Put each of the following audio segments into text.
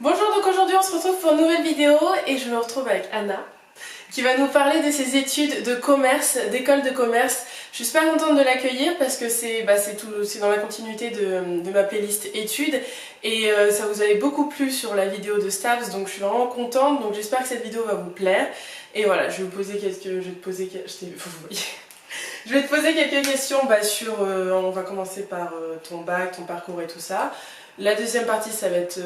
Bonjour, donc aujourd'hui on se retrouve pour une nouvelle vidéo et je me retrouve avec Anna qui va nous parler de ses études de commerce, d'école de commerce. Je suis super contente de l'accueillir parce que c'est dans la continuité de ma playlist études et ça vous avait beaucoup plu sur la vidéo de Stabs, donc je suis vraiment contente, donc j'espère que cette vidéo va vous plaire. Et voilà, je vais te poser quelques questions sur, on va commencer par ton bac, ton parcours et tout ça. La deuxième partie, ça va être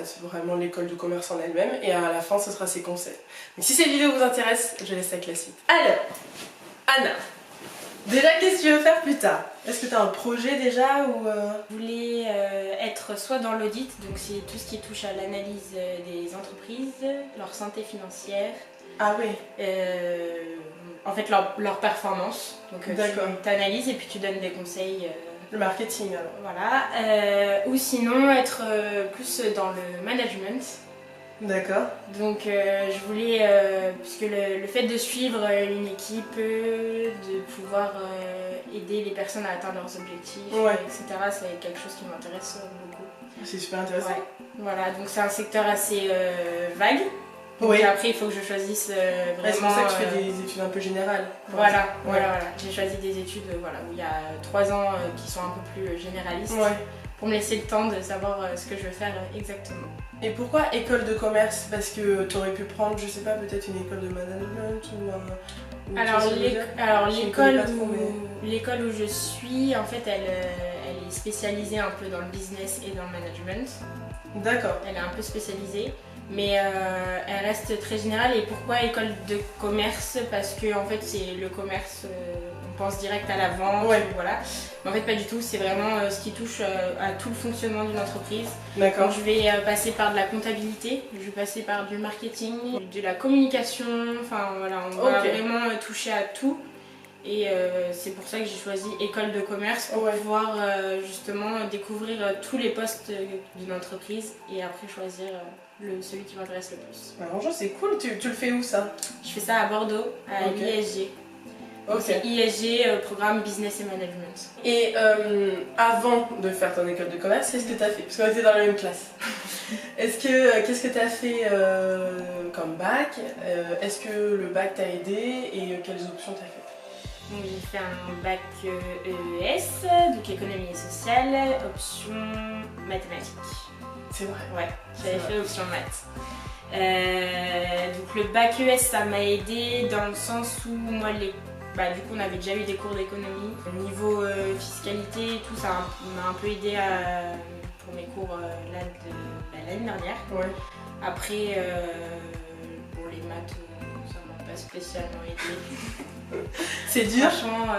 c'est vraiment l'école de commerce en elle-même et à la fin, ce sera ses conseils. Donc si cette vidéo vous intéresse, je laisse avec la suite. Alors, Anna, déjà, qu'est-ce que tu veux faire plus tard? Est-ce que tu as un projet déjà ou Je voulais être soit dans l'audit, donc c'est tout ce qui touche à l'analyse des entreprises, leur santé financière. Ah oui. En fait, leur performance. Donc tu analyses et puis tu donnes des conseils. Le marketing alors. Voilà. Ou sinon être plus dans le management. D'accord. Donc je voulais, puisque le fait de suivre une équipe, de pouvoir aider les personnes à atteindre leurs objectifs, etc., c'est quelque chose qui m'intéresse beaucoup. C'est super intéressant. Ouais. Voilà, donc c'est un secteur assez vague. Oui. Et après, il faut que je choisisse vraiment. C'est pour ça que tu fais des études un peu générales. Voilà. J'ai choisi des études où il y a 3 ans qui sont un peu plus généralistes. Ouais. Pour me laisser le temps de savoir ce que je veux faire exactement. Et pourquoi école de commerce? Parce que tu aurais pu prendre, je sais pas, peut-être une école de management ou alors l'école où je suis, en fait, elle est spécialisée un peu dans le business et dans le management. D'accord. Elle est un peu spécialisée, mais elle reste très générale. Et pourquoi école de commerce? Parce que en fait, c'est le commerce. On pense direct à la vente, voilà. Mais en fait pas du tout, c'est vraiment ce qui touche à tout le fonctionnement d'une entreprise. D'accord. Donc je vais passer par de la comptabilité, je vais passer par du marketing, de la communication, enfin voilà, on va vraiment toucher à tout. Et c'est pour ça que j'ai choisi école de commerce pour pouvoir justement découvrir tous les postes d'une entreprise et après choisir celui qui m'intéresse le plus. Alors c'est cool, tu le fais où ça? Je fais ça à Bordeaux, à l'ISG. C'est ISG, programme Business et Management. Et avant de faire ton école de commerce, qu'est-ce que tu as fait? Parce qu'on était dans la même classe. Qu'est-ce que tu as fait comme bac? Est-ce que le bac t'a aidé et quelles options tu as fait? J'ai fait un bac EES, donc économie et sociale, option mathématiques. C'est vrai? Ouais, j'avais fait option maths. Donc le bac EES, ça m'a aidé dans le sens où moi du coup on avait déjà eu des cours d'économie. Au niveau fiscalité et tout, ça m'a un peu aidé pour mes cours l'année dernière. Ouais. Après, pour les maths, ça m'a pas spécialement aidé. C'est dur? Franchement,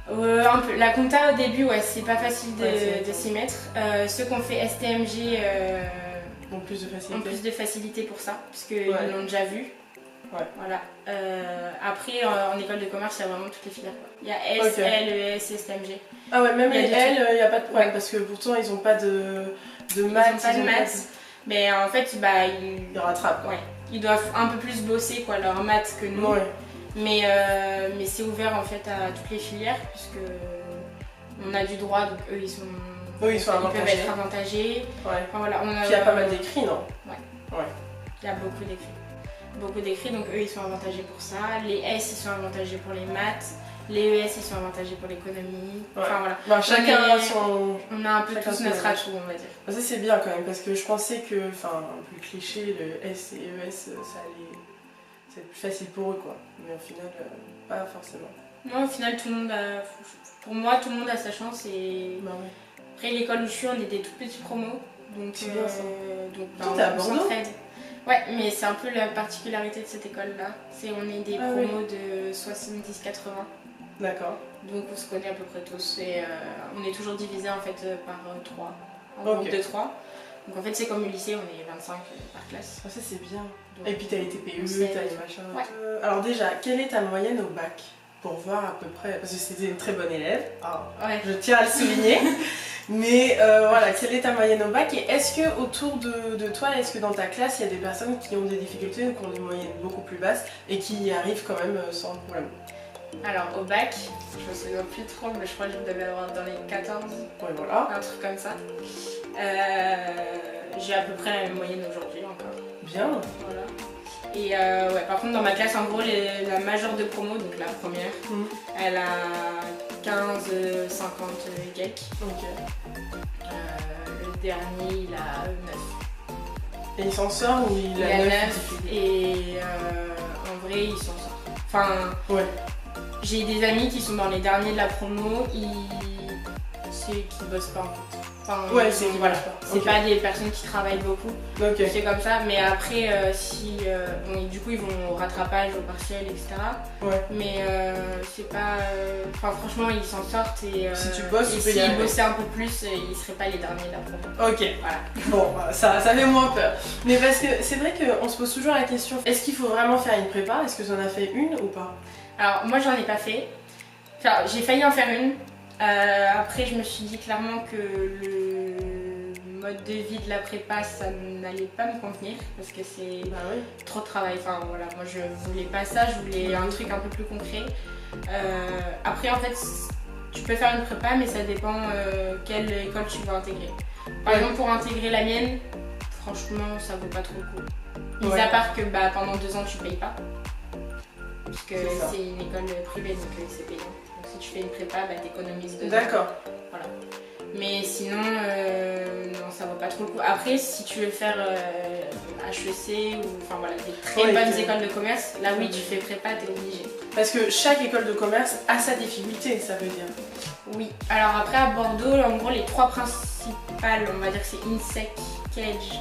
un peu. La compta au début, c'est pas facile de s'y mettre. Ceux qui ont fait STMG ont plus de facilité pour ça, parce qu'ils l'ont déjà vu. Ouais. Voilà. Après, en école de commerce, il y a vraiment toutes les filières. Il y a S, L, ES, STMG. Ah ouais, même les L, il n'y a pas de problème parce que pourtant ils n'ont pas de maths. Ils n'ont pas de maths. Mais en fait, ils rattrapent. Ouais. Ils doivent un peu plus bosser leur maths que nous. Ouais. Mais c'est ouvert en fait à toutes les filières puisque on a du droit, donc eux ils peuvent être avantagés. Ouais. Enfin, voilà, puis il y a pas mal d'écrits, non? Ouais. Il y a beaucoup d'écrits, donc eux ils sont avantagés pour ça. Les S ils sont avantagés pour les maths, les ES ils sont avantagés pour l'économie. Enfin voilà. Chacun a son. On a un peu tous notre atout, on va dire. Ça c'est bien quand même parce que je pensais que, un peu cliché, le S et ES ça allait. C'est plus facile pour eux quoi. Mais au final, pas forcément. Non, au final pour moi tout le monde a sa chance et. Après l'école où je suis, on est des tout petits promos. Donc on s'entraide. Ouais, mais c'est un peu la particularité de cette école-là. On est des promos de 70-80. D'accord. Donc on se connaît à peu près tous et on est toujours divisé en fait par 3. En groupe de 3. Donc en fait c'est comme au lycée, on est 25 par classe. Ça c'est bien. Donc, et puis t'as les TPE, t'as les machins. Ouais. Alors déjà, quelle est ta moyenne au bac? Pour voir à peu près, parce que c'était une très bonne élève, je tiens à le souligner. Mais voilà, quelle est ta moyenne au bac? Et est-ce que autour de toi, est-ce que dans ta classe, il y a des personnes qui ont des difficultés ou qui ont des moyennes beaucoup plus basses et qui y arrivent quand même sans problème? Alors au bac, je me souviens plus trop, mais je crois que je devais avoir dans les 14. Ouais, voilà. Un truc comme ça. j'ai à peu près la même moyenne aujourd'hui encore. Bien. Voilà. Et ouais, par contre dans ma classe, en gros, la majeure de promo, donc la première, elle a 15, 50 et quelques. Ok. Le dernier, il a 9. Et il s'en sort ou il a 9 et en vrai, il s'en sort. Enfin, ouais. J'ai des amis qui sont dans les derniers de la promo, c'est qui bossent pas en fait. Enfin, ouais, c'est voilà. C'est pas des personnes qui travaillent beaucoup. Okay. C'est comme ça, mais après, bon, du coup, ils vont au rattrapage, au partiel, etc. Ouais. Mais c'est pas. Enfin, franchement, ils s'en sortent et. Si tu bosses, et s'ils bossaient un peu plus, ils seraient pas les derniers de la promo. Ok. Voilà. Bon, ça fait moins peur. Mais parce que c'est vrai qu'on se pose toujours la question, est-ce qu'il faut vraiment faire une prépa? Est-ce que tu en as fait une ou pas? Alors, moi, j'en ai pas fait. Enfin, j'ai failli en faire une. Après, je me suis dit clairement que le mode de vie de la prépa, ça n'allait pas me convenir parce que c'est trop de travail. Enfin voilà, moi je voulais pas ça, je voulais un truc un peu plus concret. Après, en fait, tu peux faire une prépa, mais ça dépend quelle école tu vas intégrer. Par exemple, pour intégrer la mienne, franchement, ça vaut pas trop le coup. Mis à part que pendant 2 ans, tu payes pas. Parce que c'est une école privée, donc c'est payant. Donc si tu fais une prépa, t'économises 2 ans. D'accord. Voilà. Mais sinon, non, ça vaut pas trop le coup. Après, si tu veux faire HEC ou enfin voilà, des très bonnes écoles de commerce, là oui, tu fais prépa, t'es obligé. Parce que chaque école de commerce a sa difficulté, ça veut dire. Oui. Alors après, à Bordeaux, en gros, les 3 principales, on va dire que c'est INSEC, Cage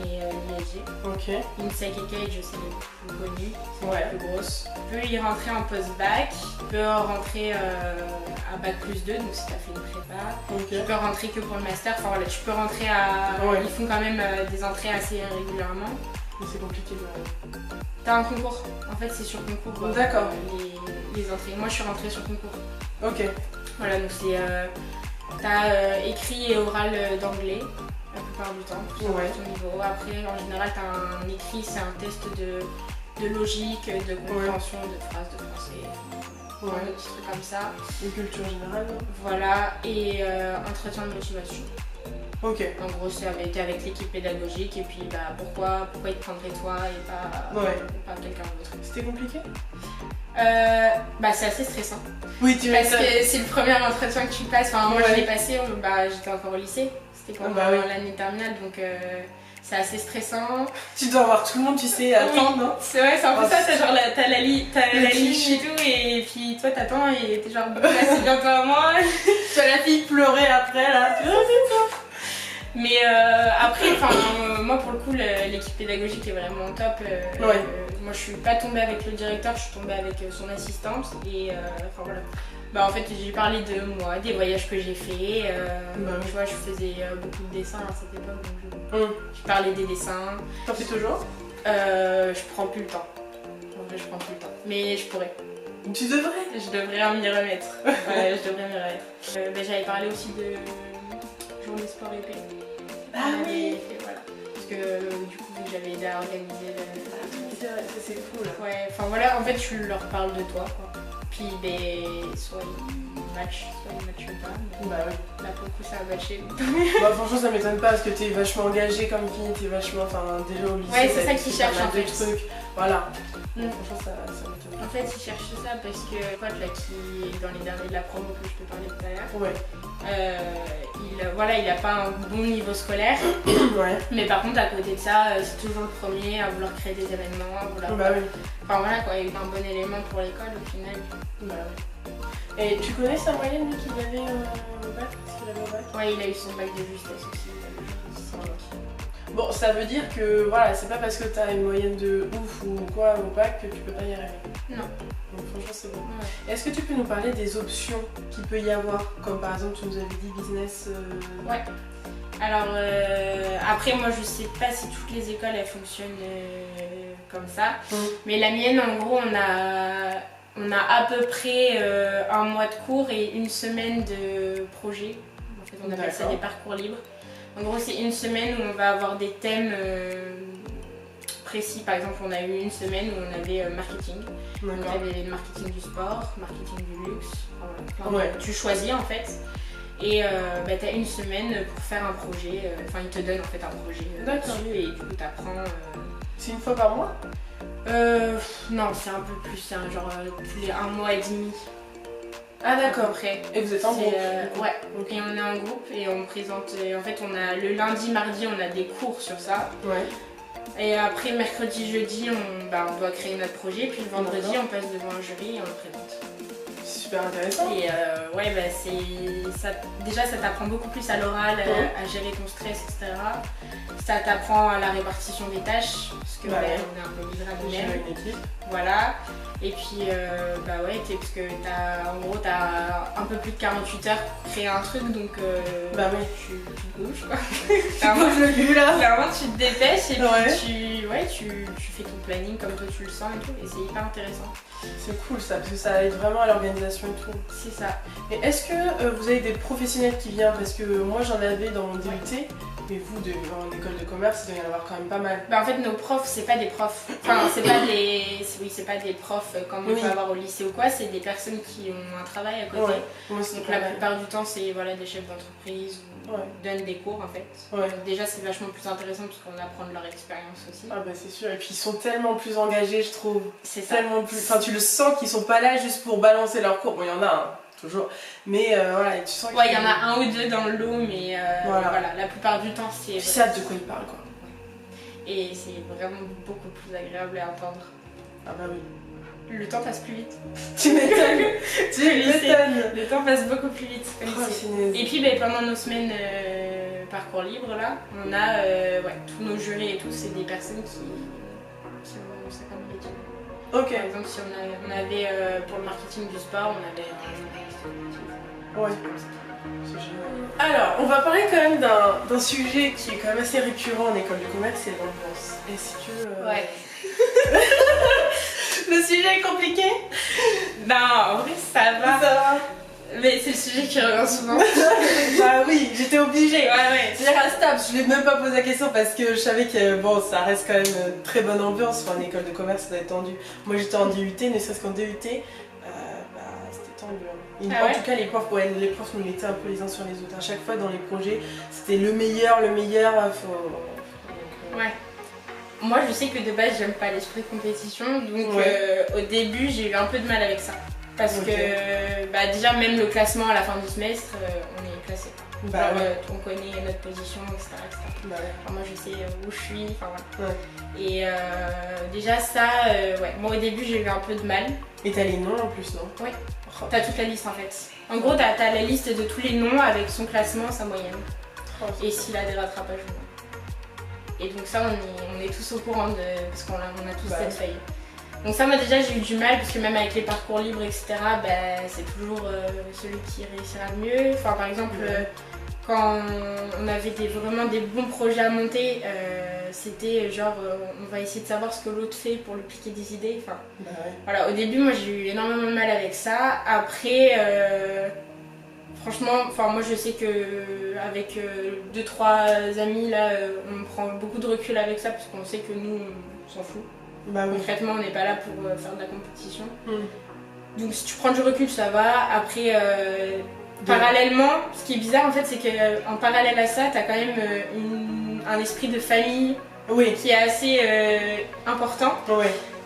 et l'ISG. Ok. INSEC et Cage, c'est les plus connus, c'est les plus grosses. Tu peux y rentrer en post-bac, tu peux rentrer à bac plus 2, donc si tu as fait une prépa. Tu peux rentrer que pour le master, enfin voilà, tu peux rentrer à... Ils font quand même des entrées assez régulièrement. Mais c'est compliqué. T'as un concours, en fait c'est sur concours. D'accord. Les entrées. Moi je suis rentrée sur concours. Ok. Voilà, donc c'est... t'as écrit et oral d'anglais. La plupart du temps, pour ton niveau. Après, en général, tu as un écrit, c'est un test de logique, de compréhension, de phrases de français, des petits trucs comme ça. De culture générale. Voilà, et entretien de motivation. Ok. En gros, c'est avec l'équipe pédagogique et puis pourquoi ils te prendraient toi et pas quelqu'un d'autre. C'était compliqué? C'est assez stressant. Oui, parce que c'est le premier entretien que tu passes. Enfin, moi, je l'ai passé, j'étais encore au lycée. C'était quand même l'année terminale, donc c'est assez stressant. Tu dois avoir tout le monde, tu sais, attendre, non? C'est vrai, c'est un peu ça, t'as la ligne et tout, et puis toi t'attends et t'es genre, c'est bientôt à moi. Tu vois la fille pleurer après, là. Mais après, moi pour le coup, l'équipe pédagogique est vraiment top. Moi je suis pas tombée avec le directeur, je suis tombée avec son assistante, et voilà. En fait, j'ai parlé de moi, des voyages que j'ai fait. Tu vois, je faisais beaucoup de dessins à cette époque, donc je parlais des dessins. T'en fais toujours? Je prends plus le temps. En vrai, je prends plus le temps. Mais je pourrais. Tu devrais? Je devrais m'y remettre. Ouais, je devrais m'y remettre. J'avais parlé aussi de journée sport épée. Ah oui! Voilà. Parce que du coup, j'avais aidé à organiser C'est vrai, c'est cool. Ouais, enfin voilà, en fait, tu leur parles de toi, quoi. Puis soit ils matchent, soit ils matchent pas. Là pour le coup ça a matché. Franchement ça m'étonne pas parce que t'es vachement engagée comme fille, t'es vachement, déjà au lycée. Ouais, c'est ça qu'ils cherchent en fait. Trucs. Voilà. Franchement ça m'étonne. En fait ils cherchent ça parce que pote là qui est dans les derniers de la promo que je te parlais tout à l'heure, il a pas un bon niveau scolaire. Mais par contre à côté de ça, c'est toujours le premier à vouloir créer des événements, à vouloir... Enfin voilà quoi, il a un bon élément pour l'école au final. Et tu connais sa moyenne lui qu'il avait au bac? Est-ce qu'il avait au bac? Ouais, il a eu son bac de justesse aussi. Bon, ça veut dire que voilà, c'est pas parce que t'as une moyenne de ouf ou quoi au bac que tu peux pas y arriver. Non. Donc franchement c'est bon. Est-ce que tu peux nous parler des options qu'il peut y avoir? Comme par exemple tu nous avais dit business... Ouais. Alors après moi je sais pas si toutes les écoles elles fonctionnent comme ça. Mais la mienne en gros on a à peu près 1 mois de cours et 1 semaine de projet. En fait on appelle ça des parcours libres. En gros c'est 1 semaine où on va avoir des thèmes précis. Par exemple on a eu 1 semaine où on avait marketing. Donc il y avait le marketing du sport, marketing du luxe. Tu choisis en fait. Et t'as une semaine pour faire un projet, enfin ils te donnent en fait un projet dessus et du coup t'apprends. C'est une fois par mois? Non, c'est un peu plus, c'est genre tous les 1 mois et demi. Ah d'accord. Après. Et vous êtes en groupe? Ouais, et on est en groupe et on présente, en fait on a le lundi, mardi on a des cours sur ça. Ouais. Et après mercredi, jeudi on doit créer notre projet, puis le vendredi on passe devant un jury et on le présente. Super intéressant. Et déjà ça t'apprend beaucoup plus à l'oral, à gérer ton stress, etc. Ça t'apprend à la répartition des tâches, parce que on est un peu livré à nous-mêmes. Voilà. Et puis parce que t'as un peu plus de 48 heures pour créer un truc, donc tu te bouges quoi. Tu bouges le cul là. Clairement tu te dépêches et puis tu fais ton planning comme toi tu le sens et tout, et c'est hyper intéressant. C'est cool ça, parce que ça aide vraiment à l'organisation et tout. C'est ça. Et est-ce que vous avez des professionnels qui viennent? Parce que moi j'en avais dans mon DUT, mais vous, en école de commerce, il doit y en avoir quand même pas mal. En fait, nos profs, c'est pas des profs. Enfin, c'est pas des profs comme on peut avoir au lycée ou quoi, c'est des personnes qui ont un travail à côté. Donc la plupart du temps, c'est des chefs d'entreprise ou donnent des cours en fait. Donc, déjà, c'est vachement plus intéressant parce qu'on apprend de leur expérience aussi. Ah bah c'est sûr, et puis ils sont tellement plus engagés, je trouve. C'est ça. Tellement plus. Enfin, tu le sens qu'ils sont pas là juste pour balancer leurs cours. Bon, il y en a, toujours. Mais tu sens qu'il y en a un ou deux dans le lot, mais la plupart du temps, c'est. Ils savent de quoi ils parlent, quoi. Et c'est vraiment beaucoup plus agréable à entendre. Ah bah oui. Le temps passe plus vite. Tu m'étonnes. Le temps passe beaucoup plus vite. Et puis pendant nos semaines parcours libre là, on a tous nos jurys et tout, c'est des personnes qui ont ça comme métier. Ok. Par exemple, si on avait pour le marketing du sport, on avait un journaliste sportif. Ouais. C'est génial. Alors, on va parler quand même d'un sujet qui est quand même assez récurrent en école de commerce, c'est l'ambiance. Est-ce que... Ouais. Le sujet est compliqué? Non, en vrai ça va. Ça va. Mais c'est le sujet qui revient souvent. Bah oui, j'étais obligée. Ouais. C'est-à-dire à Stab, je ne l'ai même pas posé la question parce que je savais que ça reste quand même une très bonne ambiance. Enfin, en école de commerce, ça doit être tendu. Moi j'étais en DUT, ne serait-ce qu'en DUT, c'était tendu. En tout cas, les profs nous mettaient un peu les uns sur les autres. À chaque fois dans les projets, c'était le meilleur. Ouais. Moi je sais que de base j'aime pas l'esprit de compétition, donc au début j'ai eu un peu de mal avec ça. Parce que déjà même le classement à la fin du semestre, on est classé. On connaît notre position, etc. Enfin, moi je sais où je suis, Et déjà ça, moi au début j'ai eu un peu de mal. Et t'as les noms en plus, non? Oui, t'as toute la liste en fait. En gros t'as la liste de tous les noms avec son classement, sa moyenne. Et s'il a des rattrapages ou non. Et donc ça on est tous au courant parce qu'on a tous cette feuille. Donc ça moi déjà j'ai eu du mal parce que même avec les parcours libres etc c'est toujours celui qui réussira le mieux. Enfin par exemple quand on avait vraiment des bons projets à monter, c'était genre on va essayer de savoir ce que l'autre fait pour lui piquer des idées. Enfin, voilà, au début moi j'ai eu énormément de mal avec ça. Après franchement, moi je sais que avec 2-3 amis là, on prend beaucoup de recul avec ça parce qu'on sait que nous on s'en fout. Concrètement, on n'est pas là pour faire de la compétition. Donc si tu prends du recul, ça va. Après, parallèlement, ce qui est bizarre en fait, c'est qu'en parallèle à ça, tu as quand même un esprit de famille qui est assez important.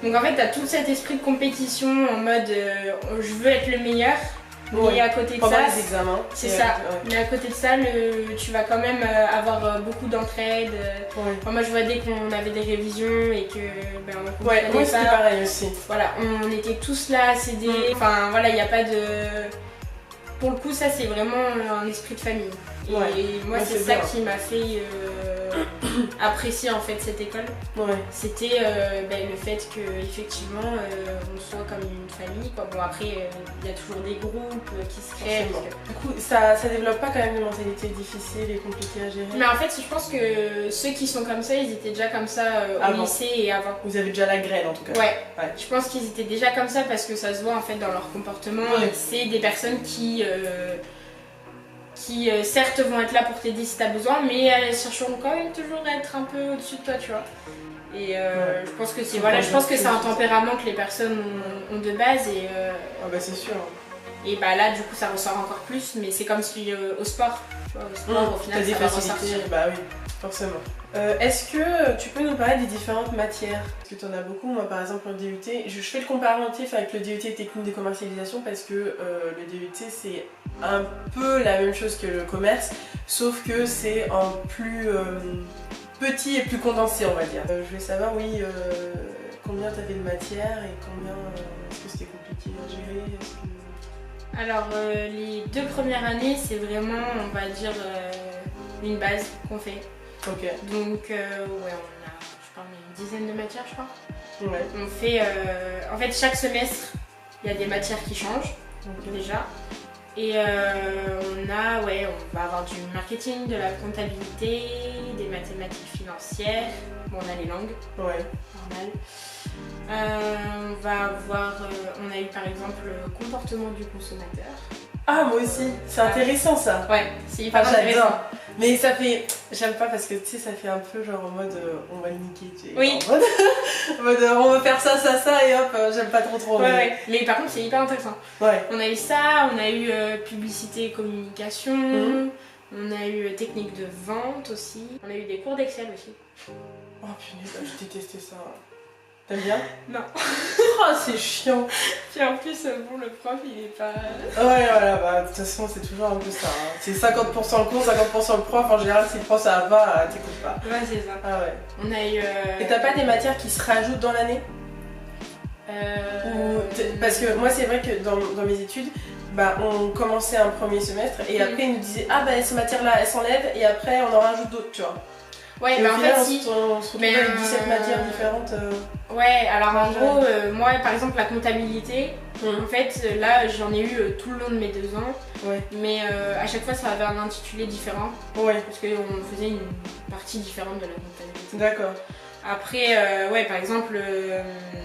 Donc en fait, tu as tout cet esprit de compétition en mode je veux être le meilleur. Mais à côté de pendant ça, les examens, c'est ça. Mais à côté de ça, tu vas quand même avoir beaucoup d'entraide. Enfin, moi, je vois dès qu'on avait des révisions et que on comprenait moi c'était pareil aussi. Voilà, on était tous là à s'aider. Enfin voilà, il n'y a pas de. Pour le coup, ça c'est vraiment un esprit de famille. Et moi, c'est ça qui m'a fait apprécier en fait cette école. C'était le fait qu'effectivement on soit comme une famille. Bon après, il y a toujours des groupes qui se créent. Du coup, ça développe pas quand même une mentalité difficile et compliquée à gérer? Mais en fait, je pense que ceux qui sont comme ça, ils étaient déjà comme ça au lycée et avant. Vous avez déjà la graine en tout cas. Ouais. Je pense qu'ils étaient déjà comme ça parce que ça se voit en fait dans leur comportement. C'est des personnes qui certes vont être là pour t'aider si t'as besoin, mais elles chercheront quand même toujours à être un peu au-dessus de toi, tu vois. Et je pense que c'est un tempérament que les personnes ont de base et c'est sûr. Et bah là, du coup, ça ressort encore plus, mais c'est comme si au sport. Tu vois, au sport, au final, t'as des ça va facilités, ressortir. bah oui, forcément. Est-ce que tu peux nous parler des différentes matières? Parce que tu en as beaucoup, moi par exemple en DUT, je fais le comparatif avec le DUT technique de commercialisation parce que le DUT c'est un peu la même chose que le commerce, sauf que c'est en plus petit et plus condensé on va dire. Je voulais savoir, oui, combien tu avais de matière et combien, est-ce que c'était compliqué à gérer? Alors, les 2 premières années, c'est vraiment, on va dire, une base qu'on fait. Ok. Donc, ouais, on a, je pense, une dizaine de matières, je crois. Ouais. On fait, en fait, chaque semestre, il y a des matières qui changent, déjà. Et ouais, on va avoir du marketing, de la comptabilité, des mathématiques financières. Bon, on a les langues, Ouais. normal. On va avoir, on a eu par exemple le comportement du consommateur. Ah, moi aussi, c'est intéressant ça. Ouais, c'est hyper intéressant. J'adore. Mais ça fait. J'aime pas parce que tu sais, ça fait un peu genre en mode on va le niquer. Tu sais, Oui. En mode on va faire ça, ça, ça et hop, j'aime pas trop. Ouais, ouais. Mais par contre, c'est hyper intéressant. Ouais. On a eu ça, on a eu publicité et communication, on a eu technique de vente aussi, on a eu des cours d'Excel aussi. Oh punaise, je détestais ça. T'aimes bien? Non. Oh, c'est chiant. Puis en plus, bon, le prof, il est pas... Ouais, voilà, bah de toute façon, c'est toujours un peu ça. Hein. C'est 50% le cours, 50% le prof. En général, si le prof ça va pas, t'écoutes pas. Ouais, c'est ça. Ah ouais. On a eu... Et t'as pas des matières qui se rajoutent dans l'année? Parce que moi, c'est vrai que dans mes études, bah, on commençait un premier semestre et après, ils nous disaient ah bah, ces matières-là, elles s'enlèvent et après, on en rajoute d'autres, tu vois. Ouais, et mais au en final, fait, si. on se retrouve avec 17 matières différentes. Ouais, alors en Ouais. gros, moi, par exemple, la comptabilité, en fait, là, j'en ai eu tout le long de mes 2 ans. Ouais. Mais à chaque fois, ça avait un intitulé différent. Ouais. Parce qu'on faisait une partie différente de la comptabilité. D'accord. Après, ouais, par exemple,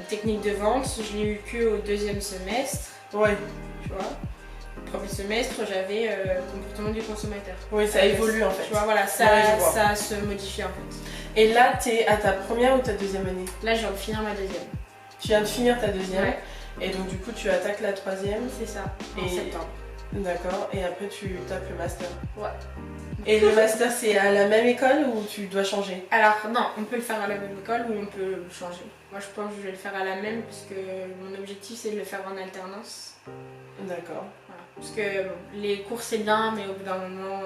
technique de vente, je l'ai eu que au 2e semestre, Ouais. tu vois. Au 1er semestre, j'avais comportement du consommateur. Oui, ça évolue en fait. Tu vois, voilà, ça, Ouais, je vois. ça se modifie en fait. Et là, t'es à ta première ou ta deuxième année? Là, je viens de finir ma 2e. Tu viens de finir ta deuxième. Ouais. Et donc, du coup, tu attaques la troisième. C'est ça, en Et- septembre. D'accord. Et après, tu tapes le master. Ouais. Et le master, c'est à la même école ou tu dois changer? Alors non, on peut le faire à la même école ou on peut changer. Moi je pense que je vais le faire à la même parce que mon objectif c'est de le faire en alternance. D'accord. Voilà. Parce que bon, les cours c'est bien mais au bout d'un moment,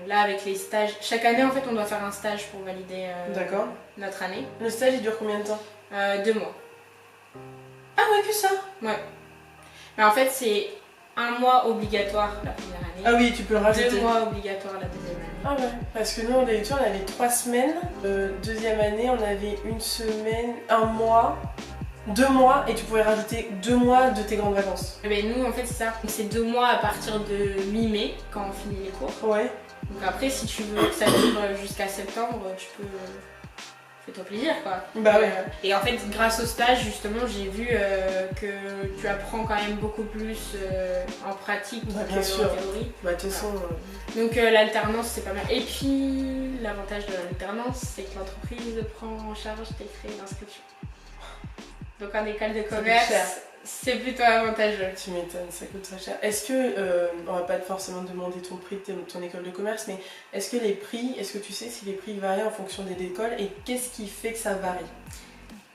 là avec les stages, chaque année en fait on doit faire un stage pour valider D'accord. notre année. Le stage, il dure combien de temps? 2 mois. Ah ouais, que ça? Ouais. Mais en fait c'est 1 mois obligatoire la première année. Ah oui, tu peux le rajouter. 2 mois obligatoire la 2e année. Ah ouais, parce que nous en DUT on avait 3 semaines, deuxième année on avait 1 semaine, 1 mois, 2 mois et tu pouvais rajouter 2 mois de tes grandes vacances. Et ben nous en fait c'est ça. Donc, c'est 2 mois à partir de mi-mai quand on finit les cours. Ouais. Donc après si tu veux que ça dure jusqu'à septembre, tu peux... Fais-toi plaisir quoi. Bah ouais. Et en fait grâce au stage justement j'ai vu que tu apprends quand même beaucoup plus en pratique Bah, que bien sûr. en théorie. Bah de toute façon... Donc l'alternance c'est pas mal. Et puis l'avantage de l'alternance c'est que l'entreprise prend en charge tes frais d'inscription. Donc en école de coûte cher. commerce c'est plutôt avantageux. Tu m'étonnes, ça coûte très cher. Est-ce que, on va pas forcément demander ton prix de ton école de commerce, mais est-ce que les prix, est-ce que tu sais si les prix varient en fonction des écoles et qu'est-ce qui fait que ça varie?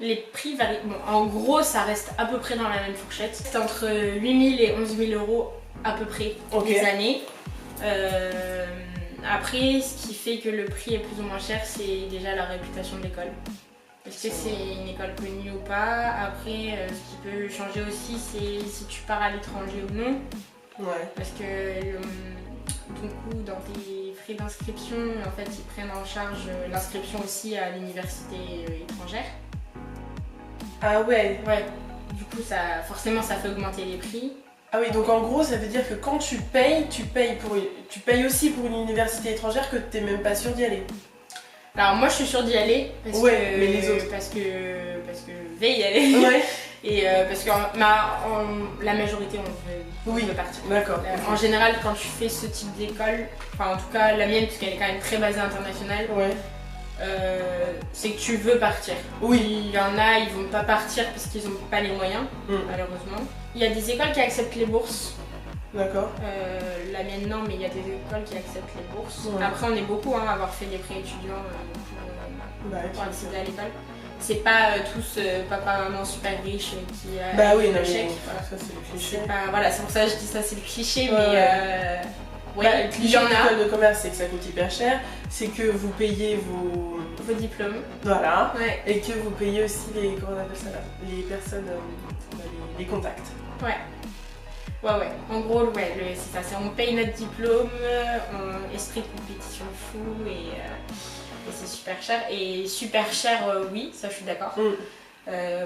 Les prix varient. Bon, en gros, ça reste à peu près dans la même fourchette. C'est entre 8 000 et 11 000 euros à peu près les années. Après, ce qui fait que le prix est plus ou moins cher, c'est déjà la réputation de l'école. Est-ce que c'est une école connue ou pas? Après, ce qui peut changer aussi, c'est si tu pars à l'étranger ou non. Ouais. Parce que du coup, dans tes frais d'inscription, en fait, ils prennent en charge l'inscription aussi à l'université étrangère. Ah ouais. Ouais. Du coup, ça, forcément, ça fait augmenter les prix. Ah oui, donc en gros, ça veut dire que quand tu payes aussi pour une université étrangère que t'es même pas sûr d'y aller. Alors moi, je suis sûre d'y aller parce Ouais, que mais les autres. parce que je vais y aller. Ouais. Et parce que la majorité on veut partir. D'accord. En général, quand tu fais ce type d'école, enfin en tout cas la mienne, puisqu'elle est quand même très basée internationale, Ouais. c'est que tu veux partir. Oui. Il y en a, ils vont pas partir parce qu'ils n'ont pas les moyens, malheureusement. Il y a des écoles qui acceptent les bourses. D'accord. La mienne non, mais il y a des écoles qui acceptent les bourses. Ouais. Après on est beaucoup à avoir fait des prêts étudiants pour accéder à l'école. C'est pas tous papa, maman super riche qui a bah oui, non, le chèque. Voilà. Ça c'est le cliché. Voilà, c'est pour ça que je dis ça, c'est le cliché, Ouais, mais ouais, le cliché de l'école de commerce, c'est que ça coûte hyper cher, c'est que vous payez vos diplômes. Voilà. Ouais. Et que vous payez aussi les, comment on appelle ça là, les personnes, les contacts. Ouais. Ouais. En gros, ouais, c'est ça. On paye notre diplôme, esprit de compétition fou et c'est super cher. Et super cher, oui, ça je suis d'accord.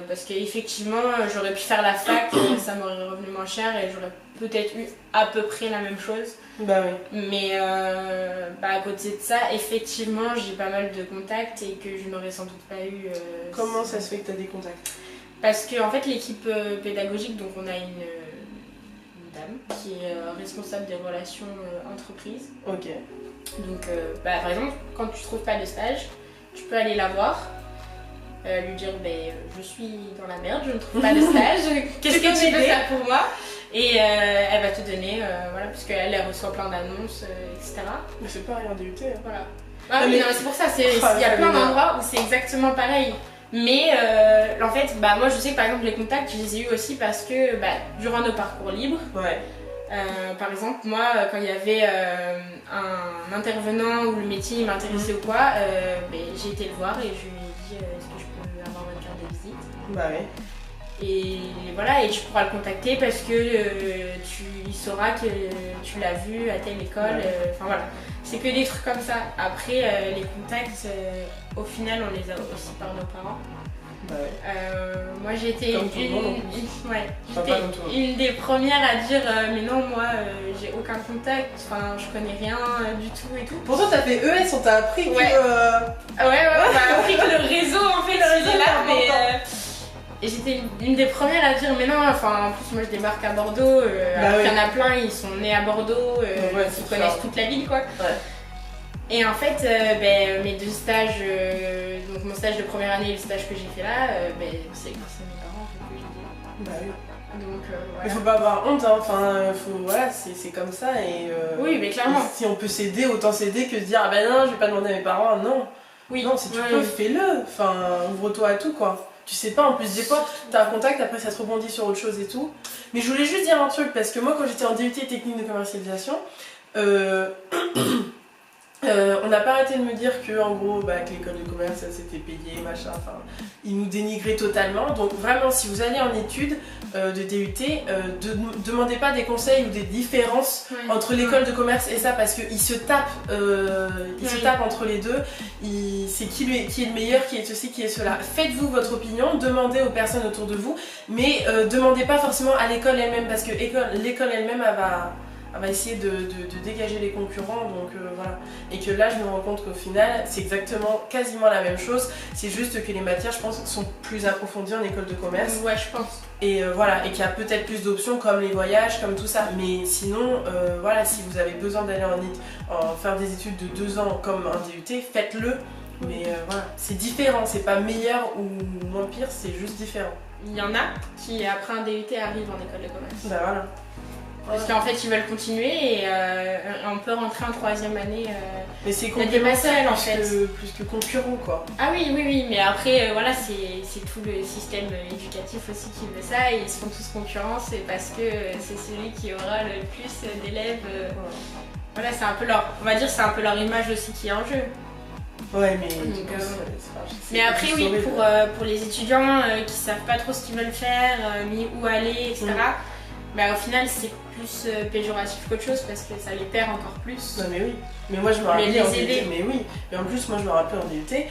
Parce qu'effectivement, j'aurais pu faire la fac, ça m'aurait revenu moins cher et j'aurais peut-être eu à peu près la même chose. Bah oui. Mais à côté de ça, effectivement, j'ai pas mal de contacts et que je n'aurais sans doute pas eu. Comment ça se fait que tu as des contacts? Parce que en fait, l'équipe pédagogique, donc on a une dame qui est responsable des relations entreprises. Ok. Donc, par exemple, quand tu trouves pas de stage, tu peux aller la voir. Lui dire je suis dans la merde, je ne trouve pas de stage, qu'est-ce que tu peux faire pour moi? Et elle va te donner, voilà, puisqu'elle reçoit plein d'annonces, etc. Mais c'est pas rien DUT. Hein. Voilà. Ah oui, non, c'est pour ça, il y a plein d'endroits où c'est exactement pareil. Mais en fait, moi je sais que par exemple les contacts, je les ai eu aussi parce que durant nos parcours libres, ouais. Par exemple, moi, quand il y avait un intervenant où le métier m'intéressait ou quoi, j'ai été le voir et je lui ai dit est-ce que je peux avoir votre carte de visite? Bah oui. Et voilà, et tu pourras le contacter parce que il saura que tu l'as vu à telle école. Enfin voilà, c'est que des trucs comme ça. Après, les contacts, au final, on les a aussi par nos parents. Bah ouais. Moi j'ai été une des premières à dire mais non, moi j'ai aucun contact, enfin je connais rien du tout et tout. Pourtant t'as fait ES, on t'a appris que... on m'a appris que le réseau en fait il est là, mais et j'étais une des premières à dire mais non, enfin en plus moi je débarque à Bordeaux, alors qu'il y en a plein, ils sont nés à Bordeaux, ils connaissent toute la ville quoi. Ouais. Et en fait, mes deux stages, donc mon stage de première année et le stage que j'ai fait là, c'est grâce à mes parents que j'ai dit. Bah oui. Donc voilà. Il faut pas avoir honte, hein. Enfin, voilà, c'est comme ça et... oui, mais clairement. Si on peut s'aider, autant s'aider que se dire ah ben non, je vais pas demander à mes parents, non. Oui. Non, si tu peux, fais-le. Enfin, ouvre-toi à tout quoi. Tu sais pas, en plus des fois, t'as un contact, après ça te rebondit sur autre chose et tout. Mais je voulais juste dire un truc, parce que moi quand j'étais en DUT technique de commercialisation, on n'a pas arrêté de me dire que en gros que l'école de commerce ça s'était payé, machin, enfin ils nous dénigraient totalement. Donc vraiment si vous allez en études de DUT, demandez pas des conseils ou des différences entre l'école de commerce et ça parce qu'ils se tapent, se tapent entre les deux. C'est qui est le meilleur, qui est ceci, qui est cela. Faites-vous votre opinion, demandez aux personnes autour de vous, mais demandez pas forcément à l'école elle-même parce que l'école elle-même elle va essayer de dégager les concurrents, donc voilà. Et que là je me rends compte qu'au final c'est exactement quasiment la même chose, c'est juste que les matières je pense sont plus approfondies en école de commerce. Ouais, je pense. Et voilà, et qu'il y a peut-être plus d'options comme les voyages, comme tout ça. Mais sinon, voilà, si vous avez besoin d'aller faire des études de 2 ans comme un DUT, faites-le. Mais voilà, c'est différent, c'est pas meilleur ou moins pire, c'est juste différent. Il y en a qui après un DUT arrivent en école de commerce. Bah voilà. Parce qu'en fait ils veulent continuer et on peut rentrer en 3e année. Mais c'est complémentaire en fait. Plus que concurrent quoi. Ah oui, mais après voilà, c'est tout le système éducatif aussi qui veut ça et ils se font tous concurrence et parce que c'est celui qui aura le plus d'élèves. Voilà, c'est un peu leur, on va dire c'est un peu leur image aussi qui est en jeu. Ouais, mais mais après oui, pour les étudiants qui savent pas trop ce qu'ils veulent faire, ni où aller, etc. Au final c'est plus péjoratif qu'autre chose parce que ça les perd encore plus. Non mais oui, mais moi je me rappelais en aider. DUT, mais oui, mais en plus moi je me rappelais en DUT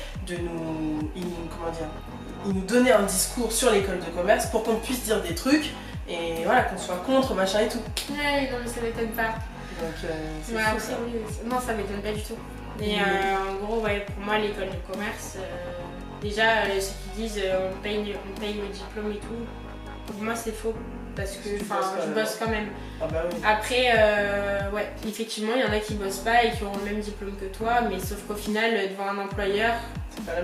ils nous donnaient un discours sur l'école de commerce pour qu'on puisse dire des trucs et voilà, qu'on soit contre machin et tout. Ouais, non mais ça m'étonne pas. Donc c'est fou, après, ça. oui, non ça m'étonne pas du tout. Et en gros pour moi l'école de commerce, déjà ceux qui disent on paye le diplôme et tout, pour moi c'est faux. Parce que je bosse quand même. Ah bah oui. Après, effectivement, il y en a qui bossent pas et qui auront le même diplôme que toi, mais sauf qu'au final, devant un employeur,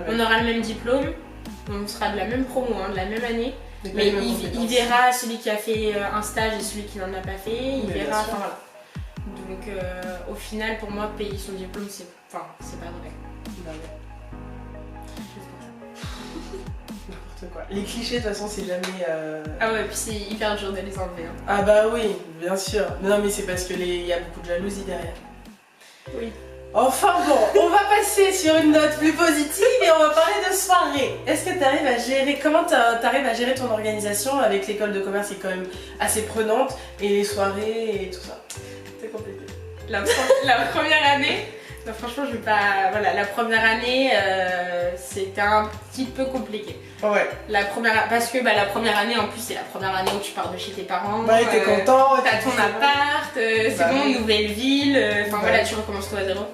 on aura le même diplôme, on sera de la même promo, de la même année, Mais il verra celui qui a fait un stage et celui qui n'en a pas fait, il verra, enfin voilà. Donc au final, pour moi, payer son diplôme, c'est pas vrai. Bah ouais. N'importe quoi. Les clichés, de toute façon, c'est jamais... Ah ouais, puis c'est hyper dur de les enlever. Hein. Ah bah oui, bien sûr. Non, mais c'est parce que il y a beaucoup de jalousie derrière. Oui. Enfin bon, on va passer sur une note plus positive et on va parler de soirée. Est-ce que tu arrives à gérer, comment tu arrives à gérer ton organisation avec l'école de commerce qui est quand même assez prenante et les soirées et tout ça? C'est compliqué. La première année, bah franchement je vais pas... Voilà, la première année c'était un petit peu compliqué. Ouais. Parce que la première année en plus c'est la première année où tu pars de chez tes parents. Ouais, t'es content. T'as ton appart, c'est bon, nouvelle ville, enfin voilà, tu recommences tout à zéro.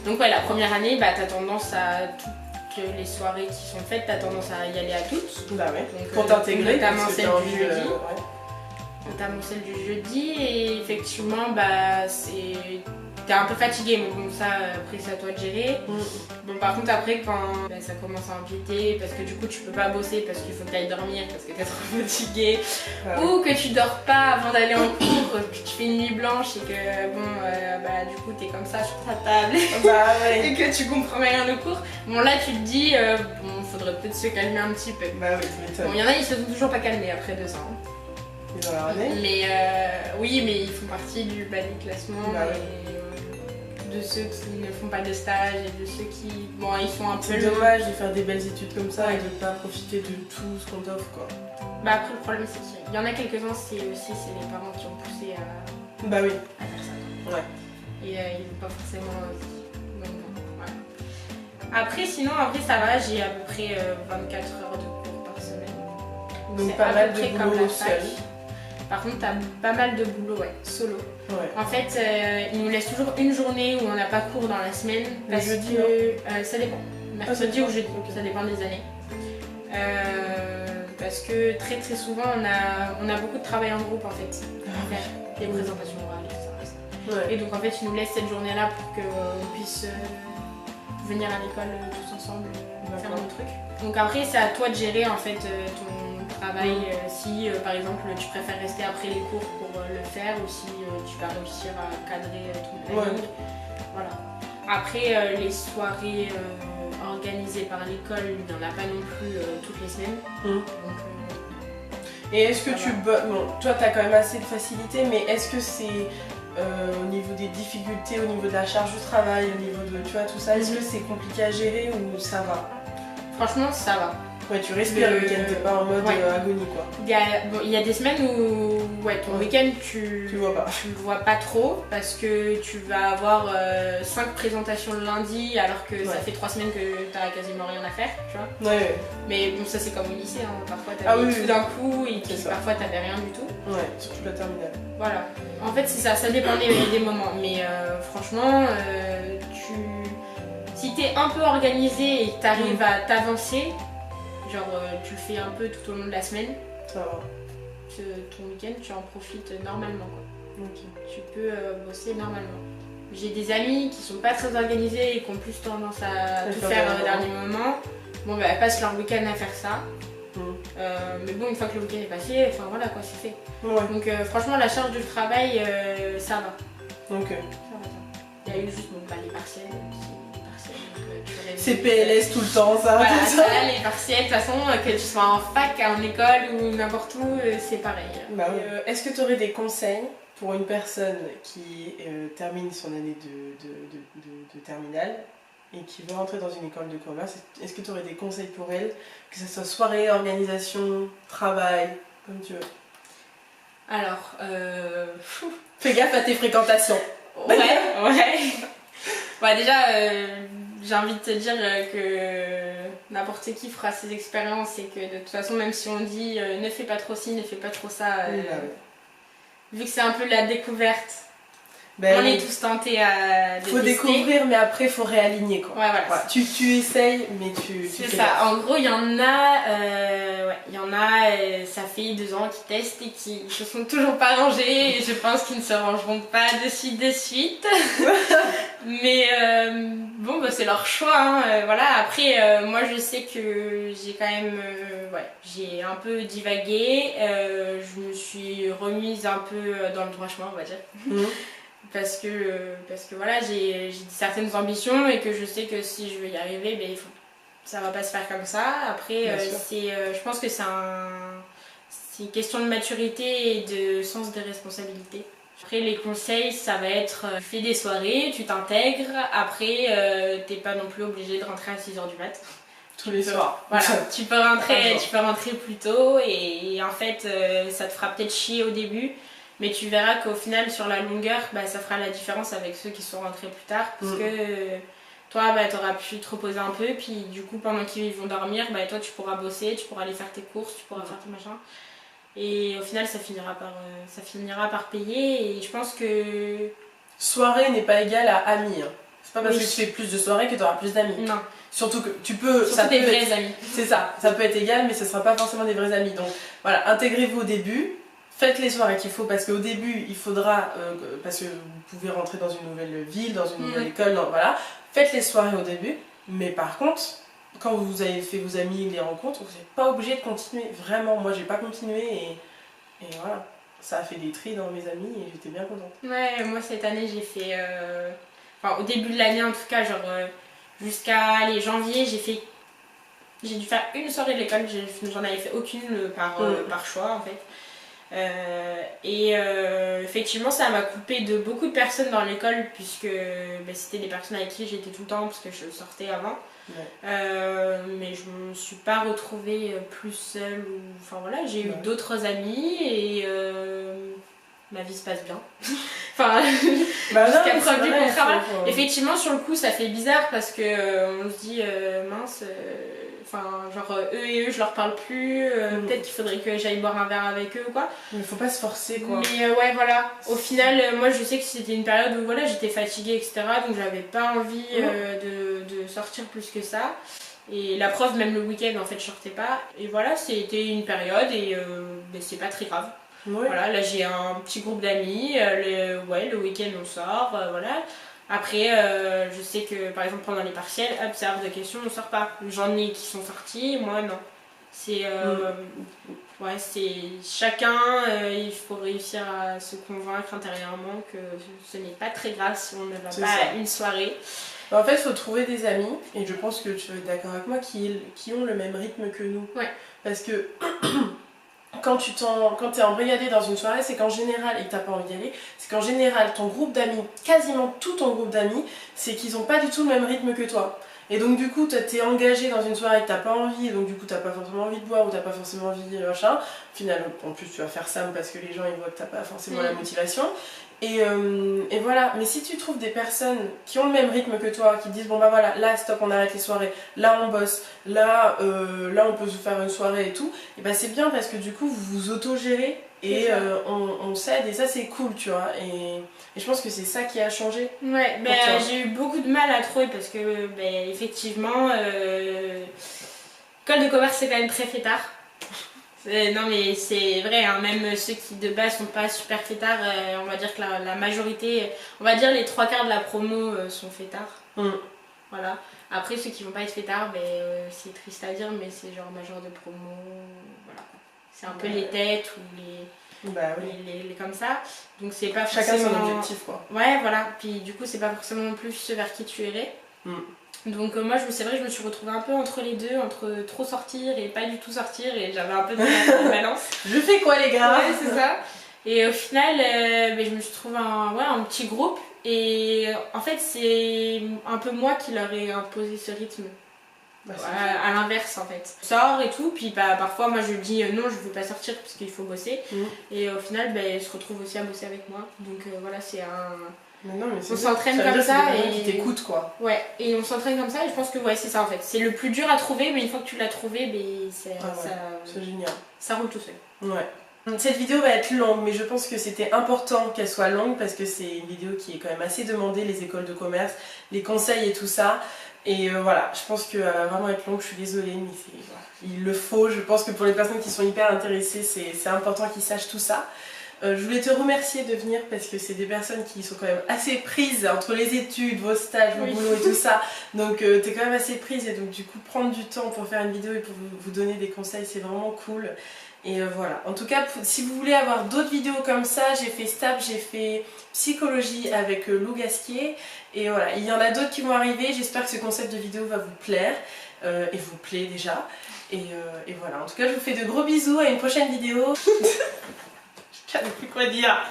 Donc ouais, la première année, t'as tendance à toutes les soirées qui sont faites, t'as tendance à y aller à toutes. Bah ouais. Donc, pour t'intégrer, notamment celle du jeudi. Ouais. Notamment celle du jeudi et effectivement t'es un peu fatigué, mais bon ça après c'est à toi de gérer. Bon par contre après quand ça commence à empiéter parce que du coup tu peux pas bosser parce qu'il faut que tu ailles dormir parce que t'es trop fatigué ou que tu dors pas avant d'aller en cours, que tu fais une nuit blanche et que du coup t'es comme ça sur ta table et que tu comprends rien le cours. Bon là tu te dis faudrait peut-être se calmer un petit peu. Bah oui, tu m'étonnes. Bon il y en a ils se sont toujours pas calmés après 2 ans. Dans la année. Mais oui, mais ils font partie du bas du classement et de ceux qui ne font pas de stage et de ceux qui... Bon, ils sont un peu... C'est dommage de faire des belles études comme ça et de pas profiter de tout ce qu'on t'offre quoi. Après le problème c'est qu'il y en a quelques-uns, c'est les parents qui ont poussé à faire ça. Ouais. Et ils n'ont pas forcément... Donc, voilà. Après sinon, en vrai ça va, j'ai à peu près 24 heures de cours par semaine. Donc pas mal de boulot seul. Par contre, t'as pas mal de boulot, solo. Ouais. En fait, ils nous laissent toujours une journée où on n'a pas cours dans la semaine. Parce jeudi, que ça dépend. Mercredi ou jeudi, ça dépend des années. Parce que très très souvent, on a beaucoup de travail en groupe en fait. À faire des présentations orales, ça. Et donc en fait, ils nous laissent cette journée-là pour qu'on puisse venir à l'école tous ensemble faire nos trucs. Donc après, c'est à toi de gérer en fait ton travail, si par exemple tu préfères rester après les cours pour le faire ou si tu vas réussir à cadrer ton planning. Voilà. Après les soirées organisées par l'école, il n'y en a pas non plus toutes les semaines. Donc, et est-ce que bon, toi tu as quand même assez de facilité, mais est-ce que c'est au niveau des difficultés, au niveau de la charge du travail, au niveau de tout ça, est-ce que c'est compliqué à gérer ou ça va? Franchement ça va. Ouais, tu respires le week-end, t'es pas en mode agonie quoi. Il y a des semaines où ton week-end tu le vois pas trop parce que tu vas avoir 5 présentations le lundi alors que ça fait 3 semaines que t'as quasiment rien à faire, tu vois. Ouais. Mais bon, ça c'est comme au lycée, parfois t'avais tout d'un coup et puis parfois t'avais rien du tout. Ouais, surtout la terminale. Voilà. En fait c'est ça dépend des moments. Mais franchement, si t'es un peu organisé et que t'arrives à t'avancer, genre tu le fais un peu tout au long de la semaine, ça va. Ton week-end tu en profites normalement quoi. Okay. Tu peux bosser normalement. J'ai des amis qui sont pas très organisés et qui ont plus tendance à tout faire au dernier moment. Bon elles passent leur week-end à faire ça. Mais bon, une fois que le week-end est passé, enfin voilà quoi, c'est fait. Donc franchement la charge du travail ça va. Ok. Ça va. Il y a eu juste les partiels. C'est PLS tout le temps, ça. Voilà, ça, les partiels, de toute façon, que tu sois en fac, en école ou n'importe où, c'est pareil. Est-ce que tu aurais des conseils pour une personne qui termine son année de terminale et qui veut rentrer dans une école de commerce? Est-ce que tu aurais des conseils pour elle, que ce soit soirée, organisation, travail, comme tu veux? Alors, fais gaffe à tes fréquentations. Ouais, déjà, j'ai envie de te dire que n'importe qui fera ses expériences et que de toute façon, même si on dit ne fais pas trop ci, ne fais pas trop ça, vu que c'est un peu la découverte. on est tous tentés de faut tester. Découvrir, mais après il faut réaligner quoi. Ouais, voilà. Ouais. Tu essayes, mais tu c'est ça. En gros, il y en a, ça fait 2 ans qu'ils testent et qui ne se sont toujours pas rangés. Et je pense qu'ils ne se rangeront pas de suite. Mais bon, bah, c'est leur choix. Hein. Voilà. Après, moi, je sais que j'ai quand même, j'ai un peu divagué. Je me suis remise un peu dans le droit chemin, on va dire. Parce que voilà, j'ai certaines ambitions et que je sais que si je veux y arriver, ben, ça va pas se faire comme ça. Après, je pense que c'est une question de maturité et de sens des responsabilités. Après, les conseils, ça va être tu fais des soirées, tu t'intègres. Après, t'es pas non plus obligé de rentrer à 6h du mat. Tous les soirs. Voilà, tu peux rentrer plus tôt et en fait, ça te fera peut-être chier au début. Mais tu verras qu'au final, sur la longueur, bah, ça fera la différence avec ceux qui sont rentrés plus tard. Parce que toi, bah, tu auras pu te reposer un peu. Puis du coup, pendant qu'ils vont dormir, bah, toi, tu pourras bosser, tu pourras aller faire tes courses, tu pourras faire tes machins. Et au final, ça finira par payer. Et je pense que... Soirée n'est pas égale à amis. Hein. C'est pas parce que tu fais plus de soirées que tu auras plus d'amis. Non. Surtout que tu peux... Surtout des vrais amis. C'est ça. Ça peut être égal, mais ce sera pas forcément des vrais amis. Donc voilà, intégrez-vous au début. Faites les soirées qu'il faut parce qu'au début il faudra, parce que vous pouvez rentrer dans une nouvelle ville, dans une nouvelle école, voilà. Faites les soirées au début, mais par contre, quand vous avez fait vos amis, les rencontres, vous n'êtes pas obligé de continuer. Vraiment, moi j'ai pas continué et voilà. Ça a fait des tris dans mes amis et j'étais bien contente. Ouais, moi cette année j'ai fait, au début de l'année en tout cas, genre jusqu'à janvier, j'ai dû faire une soirée de l'école, j'en avais fait aucune par choix en fait. Effectivement ça m'a coupé de beaucoup de personnes dans l'école puisque c'était des personnes avec qui j'étais tout le temps parce que je sortais avant. Mais je me suis pas retrouvée plus seule enfin voilà, j'ai eu d'autres amis et ma vie se passe bien. Enfin, jusqu'à preuve du contraire. Effectivement, sur le coup, ça fait bizarre parce que on se dit mince. Eux, je leur parle plus. Peut-être qu'il faudrait que j'aille boire un verre avec eux ou quoi. Mais faut pas se forcer quoi. Mais ouais, voilà. Au final, moi, je sais que c'était une période où voilà, j'étais fatiguée, etc. Donc j'avais pas envie de sortir plus que ça. Et la preuve, même le week-end, en fait, je sortais pas. Et voilà, c'était une période et c'est pas très grave. Voilà, là j'ai un petit groupe d'amis, le week-end on sort, voilà. Après, je sais que par exemple pendant les partiels, hop, c'est hors de question, on sort pas. J'en ai qui sont sortis, moi non. C'est c'est chacun, il faut réussir à se convaincre intérieurement que ce n'est pas très grave si on ne va pas à une soirée. En fait, il faut trouver des amis, et je pense que tu vas être d'accord avec moi, qui ont le même rythme que nous. Ouais. Parce que quand t'es embrigadé dans une soirée, c'est qu'en général, et que t'as pas envie d'y aller, c'est qu'en général, ton groupe d'amis, quasiment tout ton groupe d'amis, c'est qu'ils ont pas du tout le même rythme que toi. Et donc du coup, t'es engagé dans une soirée que t'as pas envie, et donc du coup t'as pas forcément envie de boire ou t'as pas forcément envie de machin. Au final, en plus tu vas faire ça parce que les gens ils voient que t'as pas forcément la motivation. Et voilà, mais si tu trouves des personnes qui ont le même rythme que toi, qui disent bon bah voilà, là stop, on arrête les soirées, là on bosse, là on peut se faire une soirée et tout, et bah c'est bien parce que du coup vous vous autogérez et on s'aide et ça c'est cool, tu vois. Et je pense que c'est ça qui a changé. Ouais, j'ai eu beaucoup de mal à trouver parce que effectivement, l'école de commerce c'est quand même très fêtard. Non mais c'est vrai, hein, même ceux qui de base sont pas super fêtards, on va dire que la majorité, on va dire les 3/4 de la promo sont fêtards. Voilà. Après ceux qui vont pas être fêtards, c'est triste à dire mais c'est genre major de promo, voilà. C'est un peu les têtes ou les comme ça. Donc c'est pas chacun forcément... son objectif quoi. Ouais voilà, puis du coup c'est pas forcément non plus ce vers qui tu irais. Donc moi c'est vrai que je me suis retrouvée un peu entre les deux, entre trop sortir et pas du tout sortir et j'avais un peu de balance. Je fais quoi les gars? Ouais c'est ça. Et au final je me suis trouvée un petit groupe et en fait c'est un peu moi qui leur ai imposé ce rythme. À l'inverse en fait. Je sors et tout, puis parfois moi je dis non je veux pas sortir parce qu'il faut bosser. Et au final ils se retrouvent aussi à bosser avec moi. Donc voilà c'est un... on s'entraîne comme ça et qui t'écoute quoi. Ouais, et on s'entraîne comme ça et je pense que c'est ça en fait. C'est le plus dur à trouver mais une fois que tu l'as trouvé, c'est génial. Ça roule tout seul. Ouais. Cette vidéo va être longue, mais je pense que c'était important qu'elle soit longue parce que c'est une vidéo qui est quand même assez demandée, les écoles de commerce, les conseils et tout ça. Et voilà, je pense qu'elle va vraiment être longue, je suis désolée, mais voilà, il le faut. Je pense que pour les personnes qui sont hyper intéressées, c'est important qu'ils sachent tout ça. Je voulais te remercier de venir parce que c'est des personnes qui sont quand même assez prises entre les études, vos stages, vos boulots et tout ça. Donc t'es quand même assez prise et donc du coup prendre du temps pour faire une vidéo et pour vous donner des conseils, c'est vraiment cool. Et voilà, en tout cas si vous voulez avoir d'autres vidéos comme ça, j'ai fait STAPS, j'ai fait psychologie avec Lou Gasquier. Et voilà, il y en a d'autres qui vont arriver, j'espère que ce concept de vidéo va vous plaire. Et vous plaît déjà. Et voilà, en tout cas je vous fais de gros bisous, à une prochaine vidéo. Je ne sais plus quoi dire.